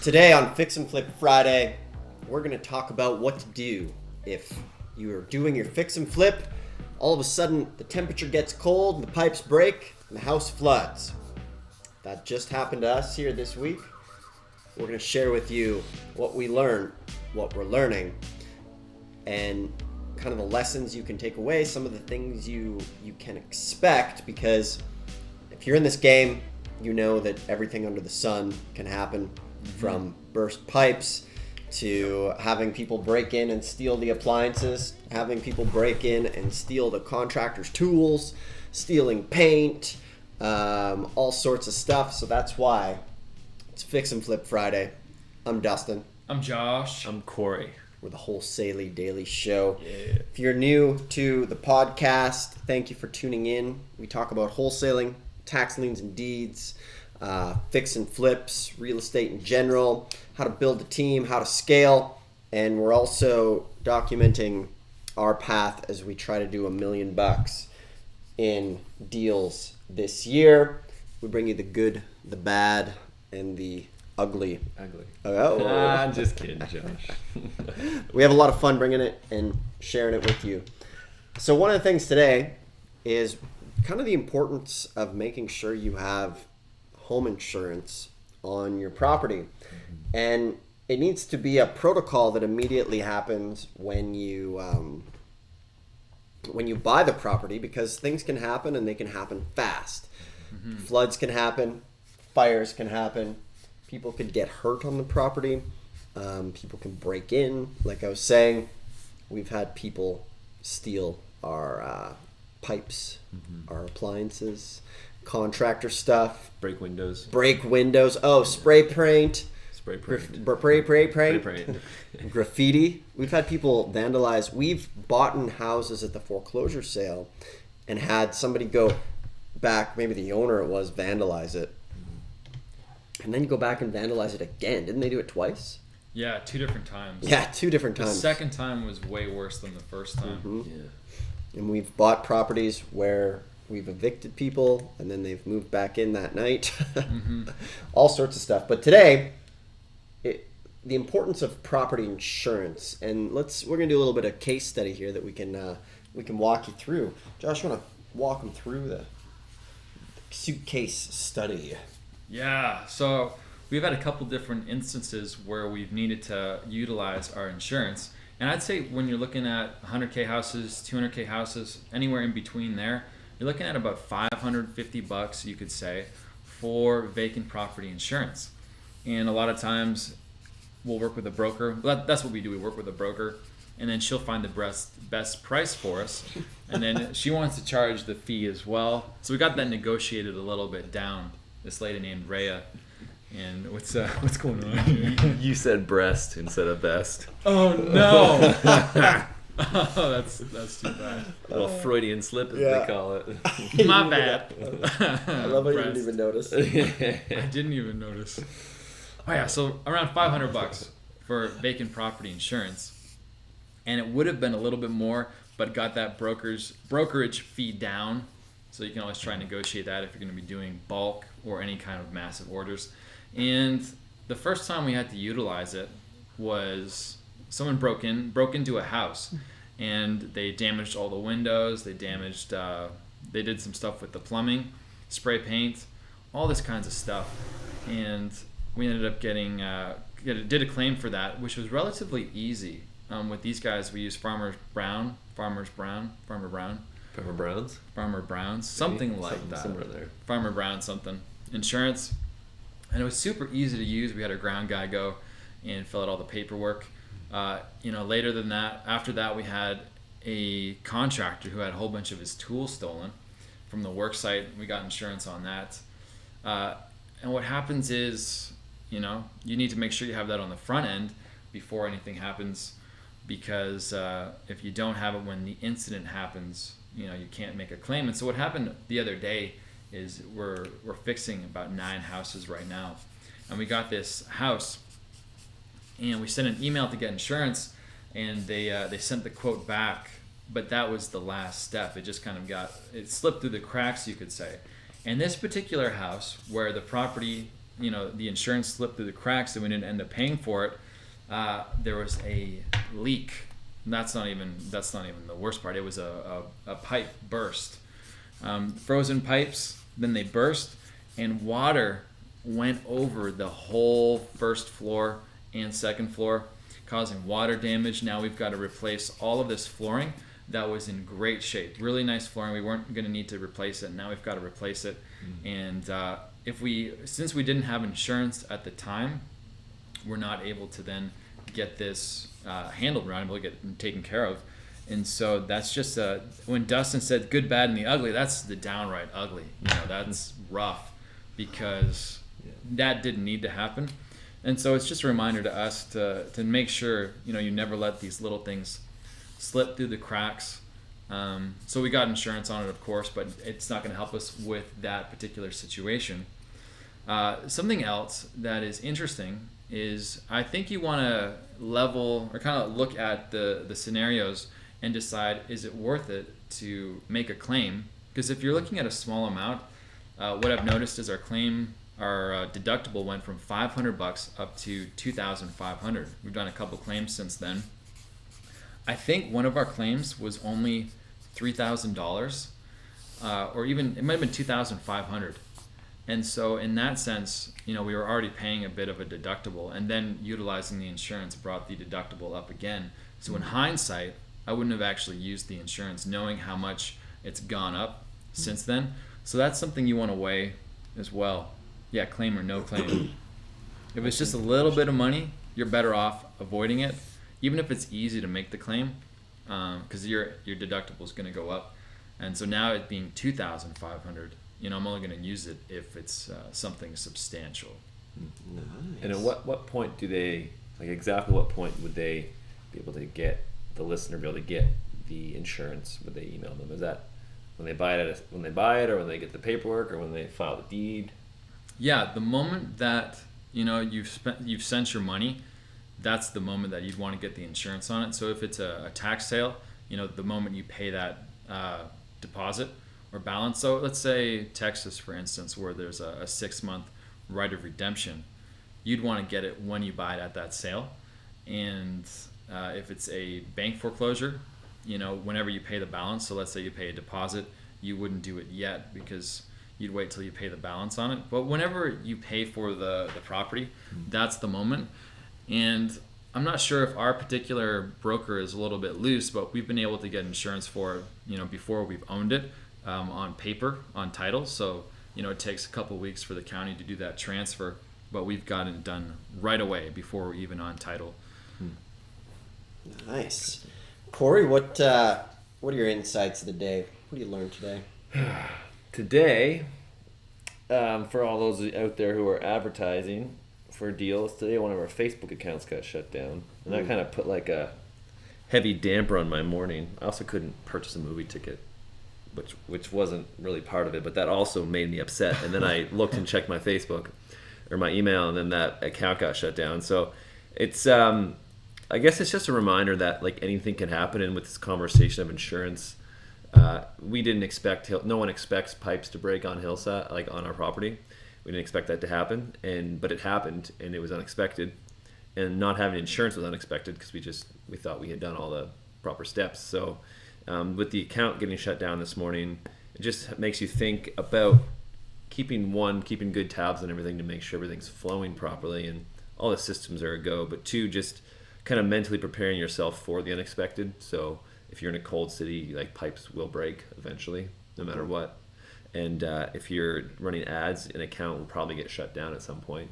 Today on Fix and Flip Friday, we're going to talk about what to do if you're doing your fix and flip, all of a sudden the temperature gets cold, the pipes break, and the house floods. That just happened to us here this week. We're going to share with you what we learned, what we're learning, and kind of the lessons you can take away, some of the things you can expect, because if you're in this game, you know that everything under the sun can happen, from burst pipes to having people break in and steal the appliances, having people break in and steal the contractor's tools, stealing paint, all sorts of stuff. So that's why it's Fix and Flip Friday. I'm Dustin. I'm Josh. I'm Corey. We're the Wholesaling Daily Show. Yeah. If you're new to the podcast, thank you for tuning in. We talk about wholesaling, tax liens and deeds, fix and flips, real estate in general, how to build a team, how to scale, and we're also documenting our path as we try to do $1 million in deals this year. We bring you the good, the bad, and the ugly. Oh. I'm just kidding, Josh. We have a lot of fun bringing it and sharing it with you. So one of the things today is kind of the importance of making sure you have home insurance on your property. And it needs to be a protocol that immediately happens when you buy the property, because things can happen and they can happen fast. Floods can happen, fires can happen, people could get hurt on the property, people can break in. Like I was saying, we've had people steal our pipes, our appliances, contractor stuff, Break windows. Oh, spray paint. Spray paint. Graffiti. We've had people vandalize. We've bought in houses at the foreclosure sale and had somebody go back, maybe the owner it was, vandalize it. And then go back and vandalize it again. Didn't they do it twice? Yeah, 2 different times. Yeah, 2 different times. The second time was way worse than the first time. Yeah. And we've bought properties where we've evicted people and then they've moved back in that night. All sorts of stuff. But today, the importance of property insurance, and we're gonna do a little bit of case study here that we can walk you through. Josh, you want to walk them through the suitcase study? Yeah, so we've had a couple different instances where we've needed to utilize our insurance. And I'd say when you're looking at 100K houses, 200K houses, anywhere in between there, you're looking at about $550, you could say, for vacant property insurance. And a lot of times we'll work with a broker. That's what we do. We work with a broker, and then she'll find the best price for us. And then she wants to charge the fee as well. So we got that negotiated a little bit down. This lady named Rhea. And what's going on here? You said breast instead of best. Oh no! Oh, that's too bad. A little Freudian slip, as they call it. My bad. I love how you didn't even notice. I didn't even notice. Oh yeah, so around $500 for vacant property insurance, and it would have been a little bit more, but got that brokerage fee down. So you can always try and negotiate that if you're going to be doing bulk or any kind of massive orders. And the first time we had to utilize it was someone broke into a house, and they damaged all the windows. They did some stuff with the plumbing, spray paint, all this kinds of stuff. And we ended up did a claim for that, which was relatively easy. With these guys, we used Farmer Browns, something like that. Somewhere there. Farmer Brown something. Insurance. And it was super easy to use. We had our ground guy go and fill out all the paperwork. Later than that, after that, we had a contractor who had a whole bunch of his tools stolen from the work site. We got insurance on that. And what happens is, you need to make sure you have that on the front end before anything happens, because if you don't have it when the incident happens, you can't make a claim. And so what happened the other day is we're fixing about 9 houses right now, and we got this house, and we sent an email to get insurance, and they sent the quote back, but that was the last step. It just kind of it slipped through the cracks, you could say. And this particular house, where the property the insurance slipped through the cracks and we didn't end up paying for it, there was a leak. And that's not even the worst part. It was a pipe burst. Frozen pipes, then they burst, and water went over the whole first floor and second floor, causing water damage. Now we've got to replace all of this flooring that was in great shape. Really nice flooring. We weren't going to need to replace it. Now we've got to replace it. And since we didn't have insurance at the time, we're not able to then get this handled. We're not able to get it taken care of. And so that's just when Dustin said good, bad, and the ugly, that's the downright ugly. That's rough, because that didn't need to happen. And so it's just a reminder to us to make sure you never let these little things slip through the cracks. So we got insurance on it, of course, but it's not going to help us with that particular situation. Something else that is interesting is I think you want to level or kind of look at the scenarios and decide, is it worth it to make a claim? Because if you're looking at a small amount, what I've noticed is our deductible went from $500 up to $2,500. We've done a couple claims since then. I think one of our claims was only $3,000, or even it might have been $2,500. And so in that sense, we were already paying a bit of a deductible, and then utilizing the insurance brought the deductible up again. So in hindsight, I wouldn't have actually used the insurance, knowing how much it's gone up since then. So that's something you want to weigh as well. Yeah, claim or no claim. If it's just a little bit of money, you're better off avoiding it, even if it's easy to make the claim, because your deductible is going to go up. And so now it being $2,500, I'm only going to use it if it's something substantial. Nice. And at what point do they, exactly what point would they be able to get, the listener be able to get the insurance? Would they email them? Is that when they buy it, or when they get the paperwork, or when they file the deed? Yeah, the moment that you've sent your money, that's the moment that you'd want to get the insurance on it. So if it's a tax sale, the moment you pay that deposit or balance. So let's say Texas, for instance, where there's a 6-month right of redemption, you'd want to get it when you buy it at that sale. And if it's a bank foreclosure, whenever you pay the balance, so let's say you pay a deposit, you wouldn't do it yet because you'd wait till you pay the balance on it. But whenever you pay for the property, that's the moment. And I'm not sure if our particular broker is a little bit loose, but we've been able to get insurance for it, before we've owned it, on paper, on title. So, it takes a couple of weeks for the county to do that transfer, but we've gotten it done right away before we're even on title. Nice. Corey, what are your insights of the day? What do you learn today? Today, for all those out there who are advertising for deals, today one of our Facebook accounts got shut down, and that kind of put a heavy damper on my morning. I also couldn't purchase a movie ticket, which wasn't really part of it, but that also made me upset. And then I looked and checked my Facebook or my email, and then that account got shut down. So it's I guess it's just a reminder that anything can happen. And with this conversation of insurance, we didn't expect, no one expects pipes to break on Hillside, on our property. We didn't expect that to happen, but it happened, and it was unexpected. And not having insurance was unexpected because we thought we had done all the proper steps. So with the account getting shut down this morning, it just makes you think about keeping good tabs on everything to make sure everything's flowing properly and all the systems are a go. But 2, just kind of mentally preparing yourself for the unexpected. So if you're in a cold city, pipes will break eventually, no matter what. And if you're running ads, an account will probably get shut down at some point.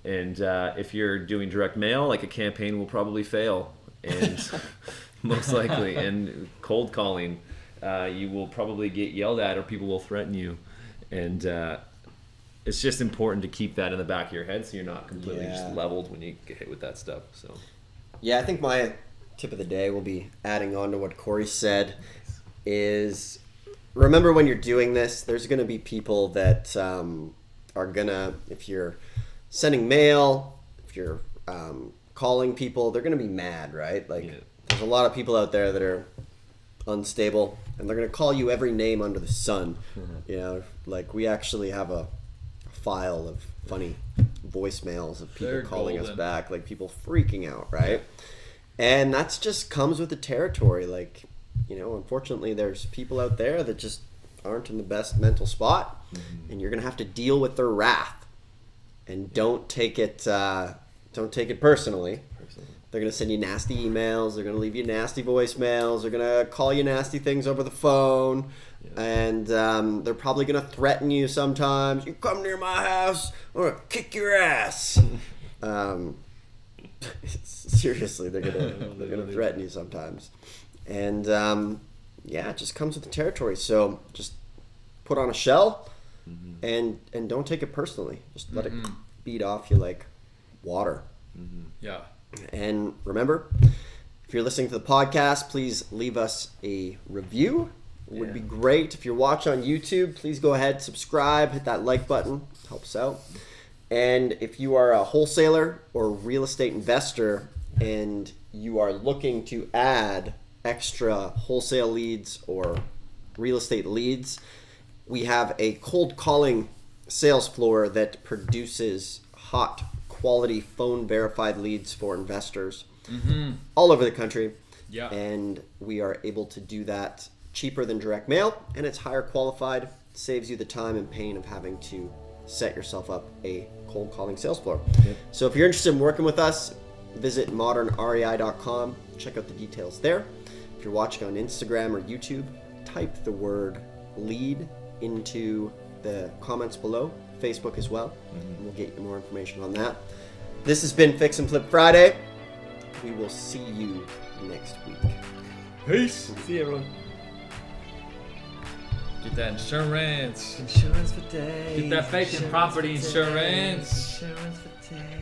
And if you're doing direct mail, a campaign will probably fail, and most likely. And cold calling, you will probably get yelled at, or people will threaten you. And it's just important to keep that in the back of your head so you're not completely just leveled when you get hit with that stuff. So. Yeah, I think my tip of the day will be adding on to what Corey said is remember when you're doing this, there's going to be people that are going to, if you're sending mail, if you're calling people, they're going to be mad, right? There's a lot of people out there that are unstable, and they're going to call you every name under the sun. We actually have a file of funny voicemails of people They're calling us golden. back, like people freaking out, right? And that's just comes with the territory. Like, you know, unfortunately, there's people out there that just aren't in the best mental spot, and you're gonna have to deal with their wrath. And don't take it personally. They're gonna send you nasty emails. They're gonna leave you nasty voicemails. They're gonna call you nasty things over the phone, and they're probably gonna threaten you sometimes. You come near my house, I'm gonna kick your ass. Seriously, they're gonna threaten you sometimes, and it just comes with the territory. So just put on a shell, and don't take it personally. Just let it beat off you like water. Yeah. And remember, if you're listening to the podcast, please leave us a review. It would be great. If you're watching on YouTube, please go ahead, subscribe, hit that like button. Helps out. And if you are a wholesaler or real estate investor and you are looking to add extra wholesale leads or real estate leads, we have a cold calling sales floor that produces hot quality phone verified leads for investors all over the country. Yeah. And we are able to do that cheaper than direct mail, and it's higher qualified, saves you the time and pain of having to set yourself up a cold calling sales floor. So if you're interested in working with us, visit modernrei.com, check out the details there. If you're watching on Instagram or YouTube, type the word lead into the comments below, Facebook as well, and we'll get you more information on that. This has been Fix and Flip Friday. We will see you next week. Peace. See you, everyone. Get that insurance. Insurance for days. Get that vacant property insurance. Insurance for days.